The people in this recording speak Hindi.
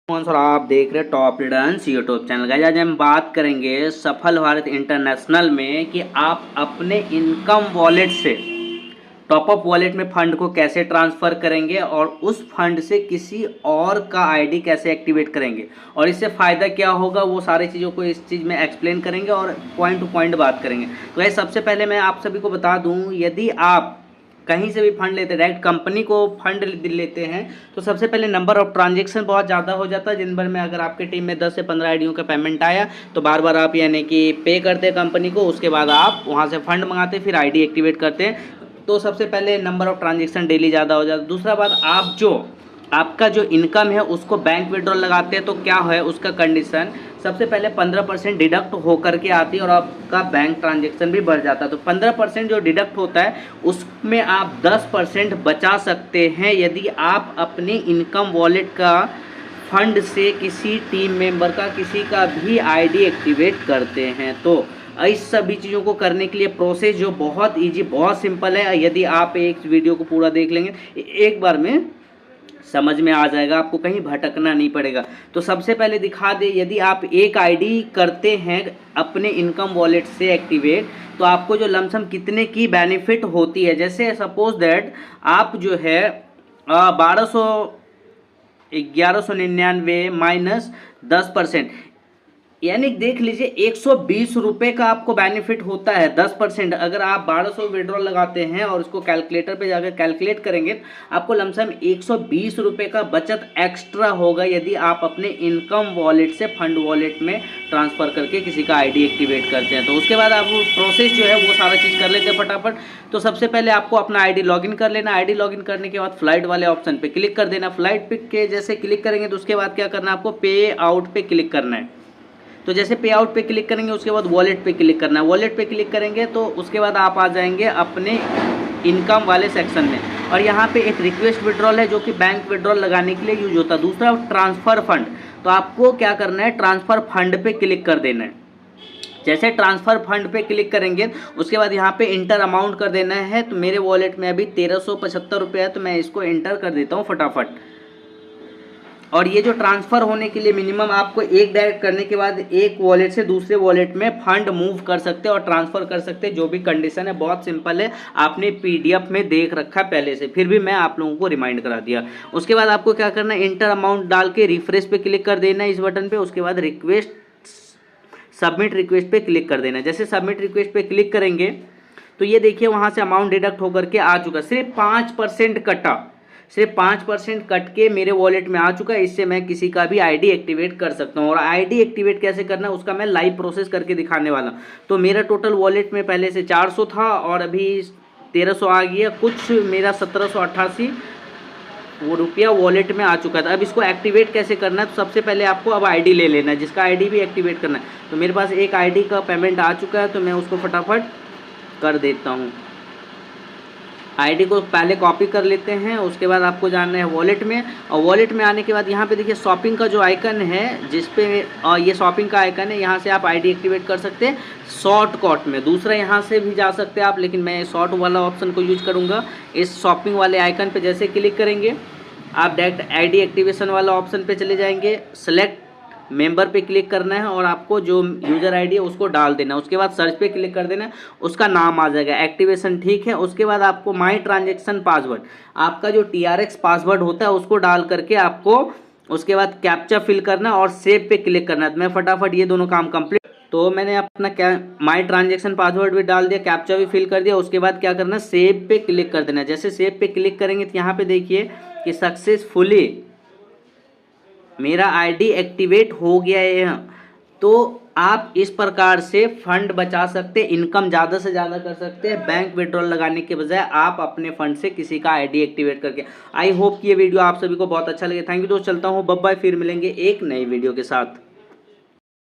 और आप देख रहे हैं top returns YouTube channel. Guys आज हम बात करेंगे सफल भारत इंटरनेशनल में कि आप अपने इनकम वॉलेट से टॉप अप वॉलेट में फंड को कैसे ट्रांसफ़र करेंगे और उस फंड से किसी और का आईडी कैसे एक्टिवेट करेंगे और इससे फ़ायदा क्या होगा, वो सारी चीज़ों को इस चीज़ में एक्सप्लेन करेंगे और पॉइंट टू पॉइंट बात करेंगे। तो गाइस सबसे पहले मैं आप सभी को बता दूं, यदि आप कहीं से भी फंड लेते हैं, डायरेक्ट कंपनी को फंड लेते हैं, तो सबसे पहले नंबर ऑफ ट्रांजेक्शन बहुत ज़्यादा हो जाता है। दिन भर में अगर आपके टीम में 10 से 15 आईडियों का पेमेंट आया तो बार बार आप यानी कि पे करते हैं कंपनी को, उसके बाद आप वहाँ से फंड मंगाते फिर आईडी एक्टिवेट करते हैं। तो सबसे पहले नंबर ऑफ ट्रांजेक्शन डेली ज़्यादा हो जाता है। दूसरा बात, आपका जो इनकम है उसको बैंक विड्रॉल लगाते हैं तो क्या है उसका कंडीशन, सबसे पहले 15% डिडक्ट होकर के आती है और आपका बैंक ट्रांजेक्शन भी बढ़ जाता है। तो 15% जो डिडक्ट होता है उसमें आप 10% बचा सकते हैं यदि आप अपने इनकम वॉलेट का फंड से किसी टीम मेंबर का किसी का भी आईडी एक्टिवेट करते हैं। तो इस सभी चीज़ों को करने के लिए प्रोसेस जो बहुत ईजी, बहुत सिंपल है। यदि आप एक वीडियो को पूरा देख लेंगे एक बार में समझ में आ जाएगा, आपको कहीं भटकना नहीं पड़ेगा। तो सबसे पहले दिखा दे, यदि आप एक आईडी करते हैं अपने इनकम वॉलेट से एक्टिवेट तो आपको जो लमसम कितने की बेनिफिट होती है। जैसे सपोज दैट आप जो है 1199 माइनस 10%, यानी देख लीजिए 120 रुपये का आपको बेनिफिट होता है 10%। अगर आप 1200 विड्रॉल लगाते हैं और उसको कैलकुलेटर पे जाकर कैलकुलेट करेंगे तो आपको लमसम 120 रुपये का बचत एक्स्ट्रा होगा यदि आप अपने इनकम वॉलेट से फंड वॉलेट में ट्रांसफ़र करके किसी का आईडी एक्टिवेट करते हैं। तो उसके बाद आप प्रोसेस जो है वो सारा चीज़ कर लेते हैं फटाफट। तो सबसे पहले आपको अपना आईडी लॉगिन कर लेना। आईडी लॉगिन करने के बाद फ्लाइट वाले ऑप्शन पे क्लिक कर देना। फ्लाइट पे के जैसे क्लिक करेंगे तो उसके बाद क्या करना है, आपको पे आउट पे क्लिक करना है। तो जैसे पे आउट पे क्लिक करेंगे उसके बाद वॉलेट पे क्लिक करना है। वॉलेट पे क्लिक करेंगे तो उसके बाद आप आ जाएंगे अपने इनकम वाले सेक्शन में और यहाँ पे एक रिक्वेस्ट विड्रॉल है जो कि बैंक विड्रॉल लगाने के लिए यूज होता है। दूसरा ट्रांसफ़र फंड, तो आपको क्या करना है, ट्रांसफ़र फंड पे क्लिक कर देना है। जैसे ट्रांसफ़र फंड पे क्लिक करेंगे उसके बाद यहाँ पे इंटर अमाउंट कर देना है। तो मेरे वॉलेट में अभी 1375 रुपये है तो मैं इसको इंटर कर देता हूँ फटाफट। और ये जो ट्रांसफ़र होने के लिए मिनिमम आपको एक डायरेक्ट करने के बाद एक वॉलेट से दूसरे वॉलेट में फंड मूव कर सकते हैं और ट्रांसफ़र कर सकते हैं। जो भी कंडीशन है बहुत सिंपल है, आपने पीडीएफ में देख रखा पहले से, फिर भी मैं आप लोगों को रिमाइंड करा दिया। उसके बाद आपको क्या करना है, इंटर अमाउंट डाल के रिफ्रेश पे क्लिक कर देना है इस बटन पे। उसके बाद सबमिट रिक्वेस्ट पे क्लिक कर देना है। जैसे सबमिट रिक्वेस्ट पे क्लिक करेंगे तो ये देखिए वहाँ से अमाउंट डिडक्ट होकर के आ चुका, सिर्फ 5% कटा, सिर्फ 5% कट के मेरे वॉलेट में आ चुका है। इससे मैं किसी का भी आईडी एक्टिवेट कर सकता हूँ और आईडी एक्टिवेट कैसे करना है उसका मैं लाइव प्रोसेस करके दिखाने वाला हूँ। तो मेरा टोटल वॉलेट में पहले से 400 था और अभी 1300 आ गया, कुछ मेरा 1788 वो रुपया वॉलेट में आ चुका था। अब इसको एक्टिवेट कैसे करना है, तो सबसे पहले आपको अब आईडी ले लेना है जिसका आईडी भी एक्टिवेट करना है। तो मेरे पास एक आईडी का पेमेंट आ चुका है तो मैं उसको फटाफट कर देता हूँ। आईडी को पहले कॉपी कर लेते हैं, उसके बाद आपको जाना है वॉलेट में और वॉलेट में आने के बाद यहाँ पे देखिए शॉपिंग का जो आइकन है जिस पे ये शॉपिंग का आइकन है, यहाँ से आप आईडी एक्टिवेट कर सकते हैं शॉर्टकट में। दूसरा यहाँ से भी जा सकते हैं आप, लेकिन मैं शॉर्ट वाला ऑप्शन को यूज करूँगा। इस शॉपिंग वाले आइकन पर जैसे क्लिक करेंगे आप डायरेक्ट आईडी एक्टिवेशन वाला ऑप्शन पे चले जाएंगे। सेलेक्ट मेंबर पे क्लिक करना है और आपको जो यूज़र आईडी है उसको डाल देना है। उसके बाद सर्च पे क्लिक कर देना है, उसका नाम आ जाएगा एक्टिवेशन, ठीक है। उसके बाद आपको माई ट्रांजेक्शन पासवर्ड, आपका जो TRX पासवर्ड होता है उसको डाल करके आपको उसके बाद कैप्चा फिल करना और सेव पे क्लिक करना है। तो मैं फटाफट ये दोनों काम कंप्लीट, तो मैंने अपना माई ट्रांजेक्शन पासवर्ड भी डाल दिया, कैप्चा भी फिल कर दिया। उसके बाद क्या करना है, सेव पे क्लिक कर देना है। जैसे सेव पे क्लिक करेंगे तो यहाँ पे देखिए कि सक्सेसफुली मेरा आईडी एक्टिवेट हो गया है। तो आप इस प्रकार से फंड बचा सकते हैं, इनकम ज़्यादा से ज़्यादा कर सकते हैं बैंक विड्रॉल लगाने के बजाय आप अपने फंड से किसी का आईडी एक्टिवेट करके। आई होप कि ये वीडियो आप सभी को बहुत अच्छा लगे। थैंक यू दोस्त, चलता हूँ, बाय बाय, फिर मिलेंगे एक नई वीडियो के साथ।